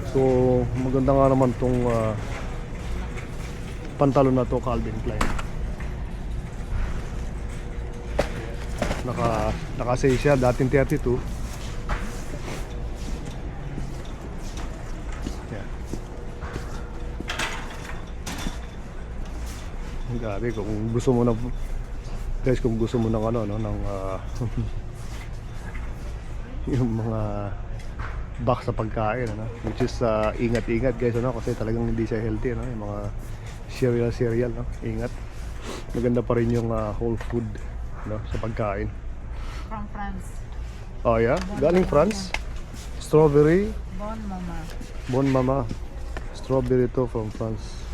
So maganda nga naman tong pantalon na to, Calvin Klein. Naka-sale siya, dating 32. Yan. Grabe, kung gusto mo na guys, kung gusto mo ng ano no, ng yung mga box sa pagkain ano, which is ingat-ingat guys ano, kasi talagang hindi siya healthy no, yung mga cereal no, ingat. Maganda pa rin yung whole food no, sa pagkain. From France. Oh yeah, galing France. Strawberry. Bon Mama. Bon Mama. Strawberry to from France.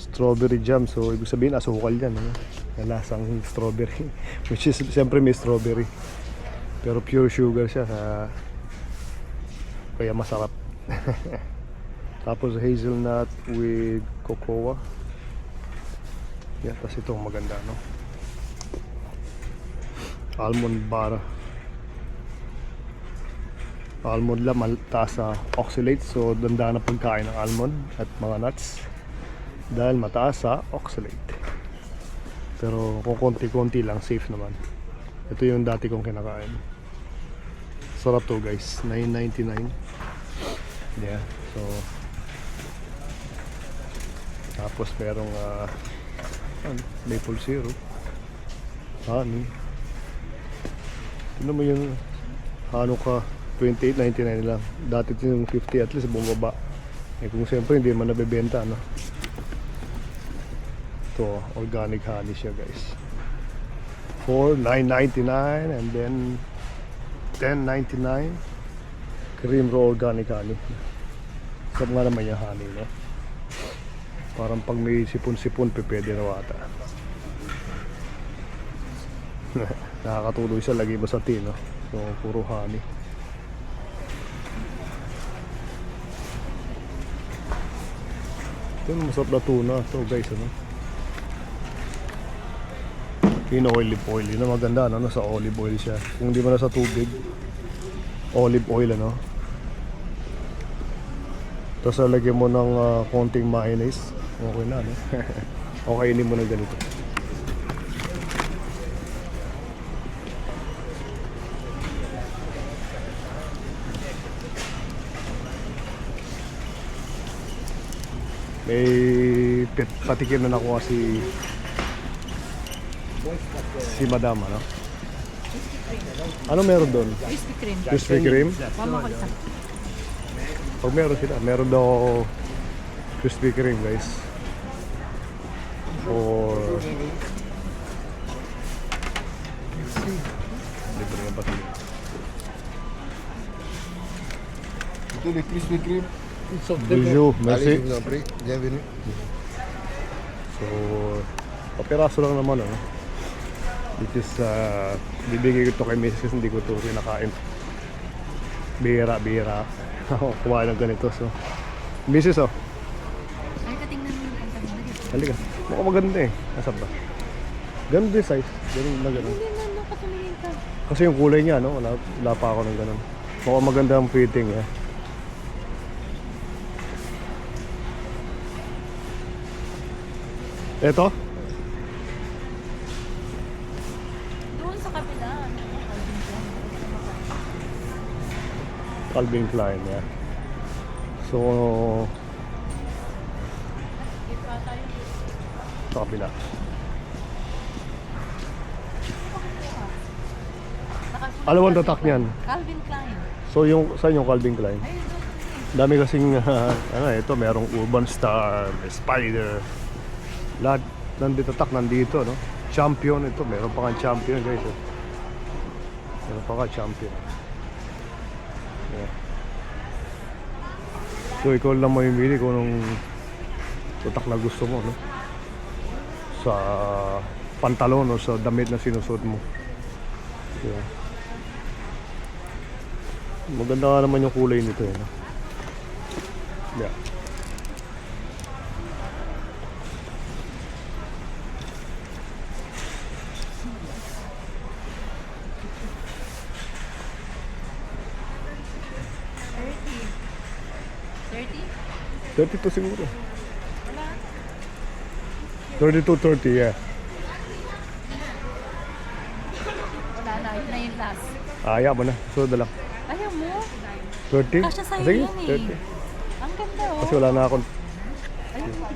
Strawberry jam, so ibig sabihin asukal yan ano? Na lasang strawberry. Which is siyempre may strawberry, pero pure sugar siya kaya masarap. Tapos hazelnut with cocoa. Yeah, tapos itong maganda no, almond bar. Almond lang, mataas sa oxalate, so ganda na pagkain ng almond at mga nuts dahil mataas sa oxalate. Pero kung konti-konti lang, safe naman. Ito yung dati kong kinakain. Sarap to guys, $9.99. Yeah, so tapos merong maple syrup, honey. Tignan mo yung Hanukkah, $28.99 lang. Dati ito yung $50, at least bumaba. Eh kung siyempre hindi man nabebenta no. Ito, organic honey siya guys. For $9.99 and then $10.99 cream raw organic honey. Sarap nga naman yung honey no. Parang pag may sipon-sipon pwede raw ata. Nakakatuloy siya, lagi mo sa tea no. So puro honey. Ito yung masarap na tuna ito guys ano. Pino-olive oil, yun na maganda ano, sa olive oil siya. Kung di mo na sa tubig, olive oil ano. Tapos lagyan mo ng konting mayonnaise, okay na ano. O kainin mo na ganito. May patikim na nakuha si Madam ano. Ano meron doon? Krispy Kreme. Krispy Kreme? Mama ko isa. Pag meron sila, meron daw Krispy Kreme guys. Or libre nga ba sila? Itu les Krispy Kreme. Bijou, Allez, merci. je vous en prie. Bienvenue. So, papiraso lang naman ano. Which is, bibigay ko ito kay Mrs. kasi hindi ko ito kinakain. Bihira. Ako kumain ng ganito. So, Mrs. oh, Ay, katingnan mo yung pagkain dito. halika. Mukhang maganda eh. Nasaan ba? Ganun din size. Ganun na ganun. Hindi na, nakatumingin ka. Kasi yung kulay niya, no? Wala pa ako ng ganun. Mukhang maganda ang fitting eh. Ito? Doon sa kapila. Calvin Klein, yeah. So, Ipa tayo. sa kabila. Ano ang tatak niyan? Calvin Klein. So, saan yung Calvin Klein? Ayun doon. Dami kasing, ito, merong Urban Star, may Spider. Lahat, nandito tak, nandito, no? Champion ito, meron pa kang champion, guys. Oh. Meron pa kang champion. Yeah. So, ikaw lang mamimili kung anong tatak na gusto mo, no? Sa pantalon o sa damit na sinusuot mo. Yeah. Maganda nga naman yung kulay nito, eh, no? Yeah. 32 siguro. 32, 30, yeah. Wala na, yun na yung last. Ayaw mo na. Sunod na lang. Ayaw mo? 30? Kasya sa'yo Sige, yan eh. 30. Ang ganda oh. Kasi wala na akong... Ayaw mo.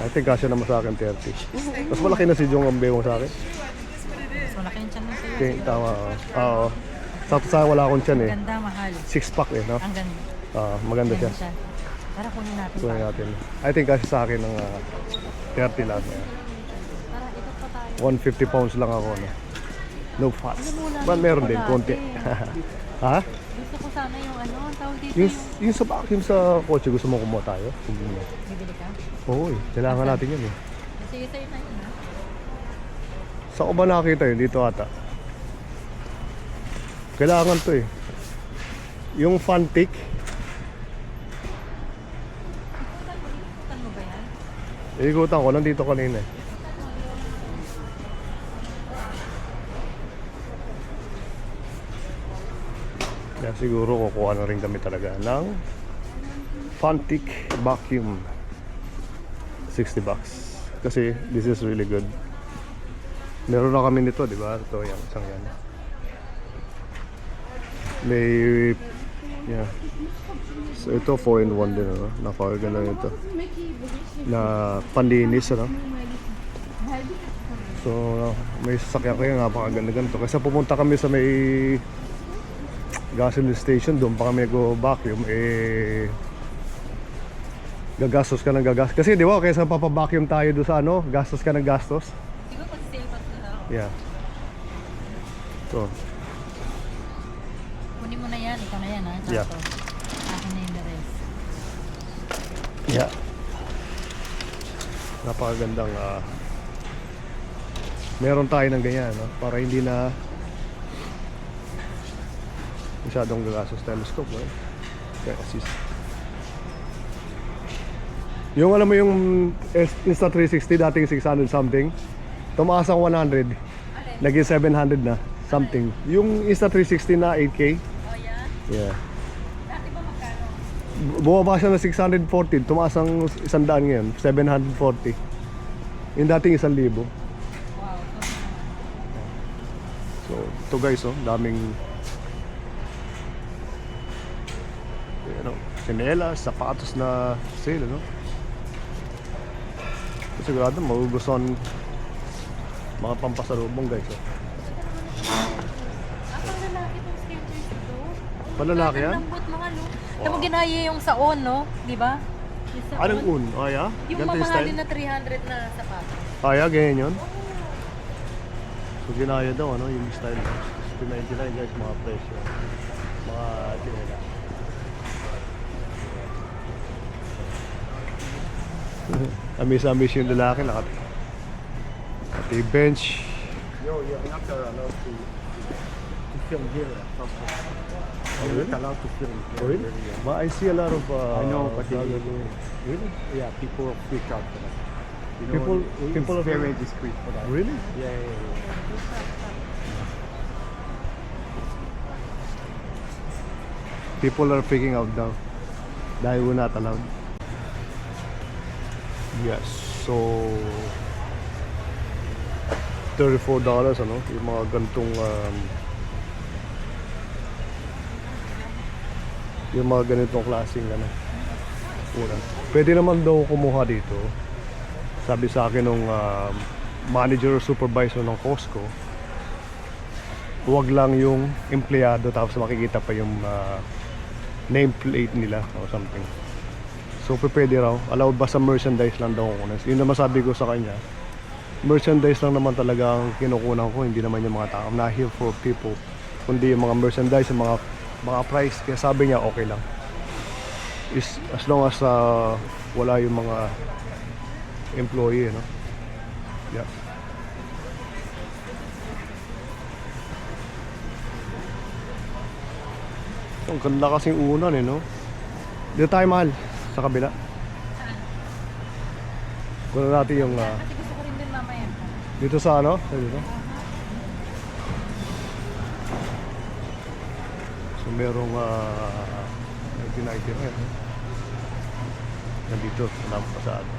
I think kasya naman sa akin 30. Mas malaki na si Jong ang bewang sa akin. Mas malaki yung tiyan mo sa'yo. Okay, tama. Oo. Sakto sa akin wala akong tiyan eh. Ang ganda, mahal. 6-pack eh, no? Ang ganda. Maganda siya. Ganda siya. Tara, kunin natin. Kunin natin. I think kasi sa akin ng 30 lang. Tara, ikot pa tayo. 150 pounds lang ako, no? No fats. Ano muna, But meron din, dito konti. dati. Ha? Gusto ko sana yung ano, ang tawag dito Yung, yung... yung sa vacuum sa kotse, gusto mo kumuha tayo? Hindi mo. Bibili ka? Oo eh, kailangan natin yun eh. Sige sa'yo na yun ha. Saan ko ba nakakita yun? Dito ata. Kailangan to eh. Yung Fantic. Ikutan mo ba yan? Ikutan ko, nandito kanina eh. Kaya siguro kukuha na rin kami talaga ng Fantic vacuum. 60 bucks. Kasi this is really good. Meron na kami nito, di ba? Ito yung isang yan. May, yeah. So ito 4-in-1 din, ano? Napakaganda nito. Na panlinis, ano? So, may sasakyan kayo, napakaganda ganito. Kasi pumunta kami sa may gasoline station, doon pa kami go-vacuum, eh gagastos ka ng gagastos. Kasi di ba, kaysa papavacuum tayo doon sa ano, gastos ka ng gastos. Siguro pag sale pa sila ako. Yeah. So, Kunin mo na yan, ikaw na yan ha. Yeah. Sakto. Akin na yung the rest. yeah. Napakagandang meron tayo ng ganyan, no? Para hindi na masyadong gagastos. Telescope, right? Kaya assist. Yung alam mo yung Insta360 dating 600 something, tumaas ang 100, naging 700 na something. Yung Insta360 na 8K, Oh yeah? yeah. Dati ba magkano? Bumaba siya na 640, tumaas ang 100 ngayon, 740. Yung dating 1,000. Wow. So, ito guys, oh, daming sinelas, sapatos na sale, no? Sigurado magugustuhan mga pampasalubong guys, oh. Pang lalaki tong skaters ito. Palalaki yan? Ang lambot mga no. Alam mo ginaya yung saon no? Di ba? Yung saon. Anong un? Oh, yeah? Yung Ganito yung mamahalin style? na 300 na sapatos. Ah, yeah, ganyan yun? So, ginaya daw, ano, yung style. 299 guys, mga presyo. Mga sinela. Amis-amis yung lalaki, Pati bench. Yo, you're not allowed to film here. You're not allowed to film. Oh, really? But I see a lot of I know, but really? yeah, people freak out for that. You know, People it's are very discreet for that. Really? Yeah. People are freaking out now dahil we're not allowed. Yes, so $34 ano, yung mga gantong yung mga ganitong klaseng ano. Una. Pwede naman daw kumuha dito. Sabi sa akin nung manager or supervisor ng Costco, huwag lang yung empleyado tapos makikita pa yung nameplate nila or something. So pwede raw, allowed ba sa merchandise lang daw kukunin. Yun naman sabi ko sa kanya, merchandise lang naman talaga ang kinukunan ko, hindi naman yung mga tao. I'm not here for people, kundi yung mga merchandise, yung mga price. Kaya sabi niya okay lang. Is as long as wala yung mga employee, no? Yeah. Ang ganda kasing unan eh, no? Dito tayo mahal, sa kabila. Kunin natin yung Kasi gusto ko rin din mamaya. dito sa ano? Sa dito. So merong 1990 rin. Nandito, walang pasado.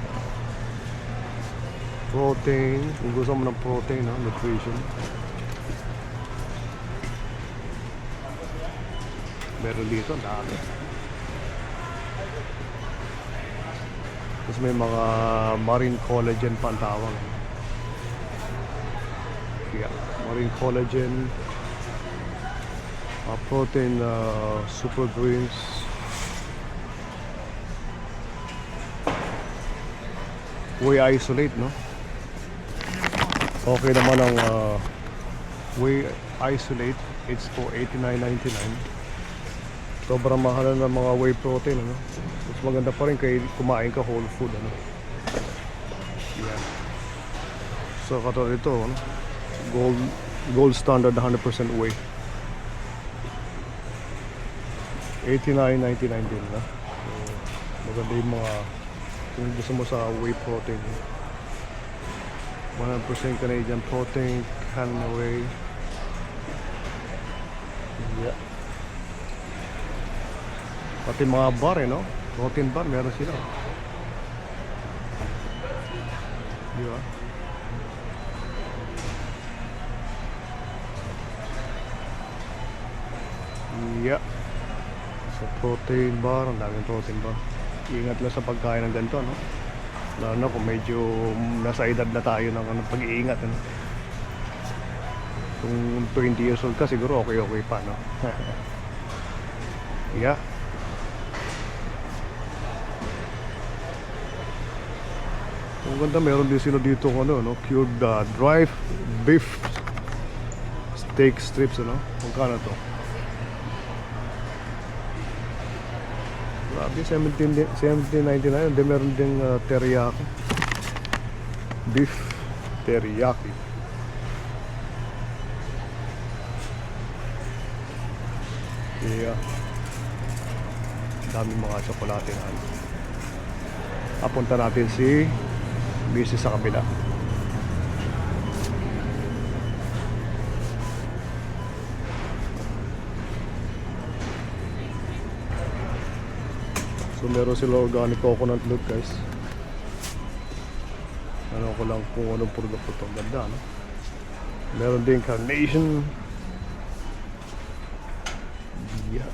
Protein, kung gusto mo ng protein, no? Nutrition. Meron dito, ang dami. Tapos may mga marine collagen pa ang tawag. Yeah, marine collagen, protein, super greens. Whey isolate, no? Okay naman ang whey isolate. It's for $89.99. Sobrang mahal ng mga whey protein, ano? Mas maganda pa rin kay kumain ka whole food, ano? Yan. So katulad ito, ano? Gold standard 100% whey. $89.99 din, no? So maganda yung mga kung gusto mo sa whey protein, 100% Canadian protein, Canada whey. Yeah. Pati mga bar, no? Protein bar, meron sila. Di ba? Yeah. So protein bar, ang daming protein bar. Ingat lang sa pagkain ng ganito, no? Lalo na kung medyo nasa edad na tayo ng pag-iingat, ano? Kung 20 years old ka, siguro okay pa, no? Yeah. Ang ganda, meron din sila dito no, cured dry beef steak strips, ano? Magkano to? Grabe, $17.99. Hindi, meron din teriyaki. Beef teriyaki. Yeah. Daming mga tsokolate na ano. Apunta natin si busy sa kabila. So meron sila organic coconut milk, guys. Ano ko lang kung anong produkto to. Ganda, no? Meron din carnation. Yeah.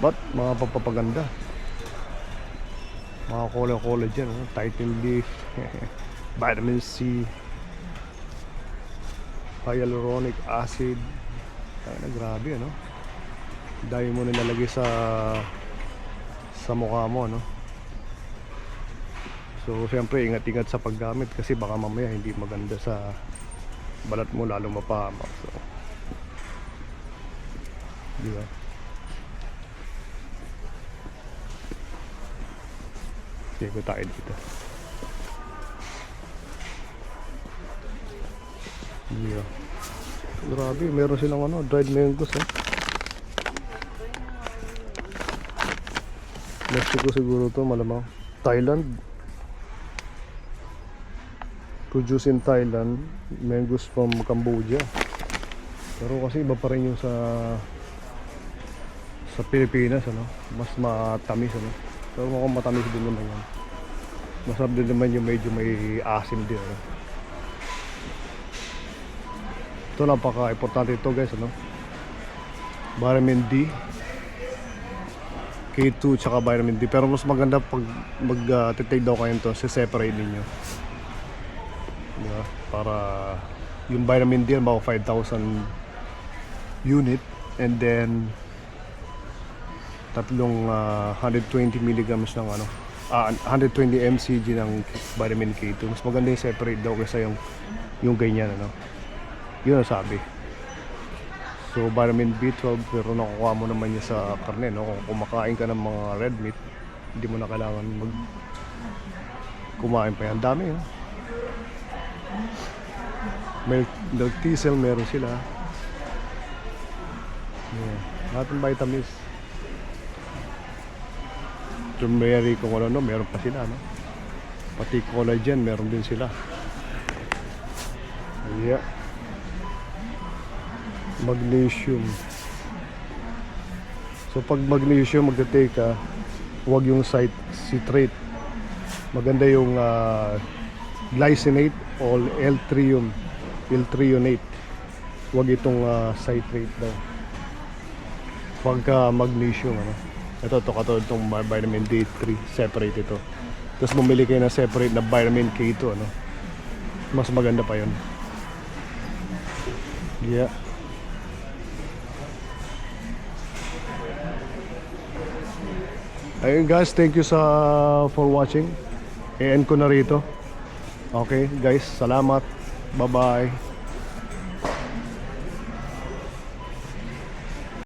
But mga papapaganda, mga collagen, no? Titan leaf, vitamin C, hyaluronic acid. Ay, grabe, no? Dahil mo nilalagay sa mukha mo, no? So siyempre ingat-ingat sa paggamit kasi baka mamaya hindi maganda sa balat mo, lalong mapahamak. So, di ba? Sige tayo dito. Yeah. Grabe, meron silang dried mangoes, eh. Mexico siguro to, malamang. Thailand. Produced in Thailand. Mangoes from Cambodia. Pero kasi iba pa rin yung sa Pilipinas, ano? Mas matamis, ano? Pero mukhang matamis din naman yan. Masarap din naman yung medyo may asim din, ano? Ito, napaka-importante ito, guys, ano? Vitamin D, K2, tsaka vitamin D. Pero mas maganda pag mag-take daw kayo ito, separate ninyo. Diba? Para yung vitamin D, mga 5,000 unit. And then tatlong 120 milligrams ng 120 mcg ng vitamin K2. Mas maganda yung separate daw kaysa yung ganyan, ano? Yun ang sabi. So vitamin B12, pero nakukuha mo naman niya sa karne, no? Kung kumakain ka ng mga red meat, hindi mo na kailangan kumain pa yan. Dami, no? Milk thistle, meron sila. Yeah. Lahat ng vitamins. Turmeric, kung ano, meron pa sila, no? Pati collagen, meron din sila. Yeah. Magnesium. So pag magnesium magte-take ka, huwag yung citrate. Maganda yung glycinate o L-threonate. Huwag itong citrate daw. Pagka magnesium, ano. Ito katulad itong vitamin D3, separate ito. Tapos bumili kayo ng separate na vitamin K2, ano. Mas maganda pa yun. Yeah. Ayun guys, thank you for watching. I-end ko na rito. Okay guys, salamat. Bye bye.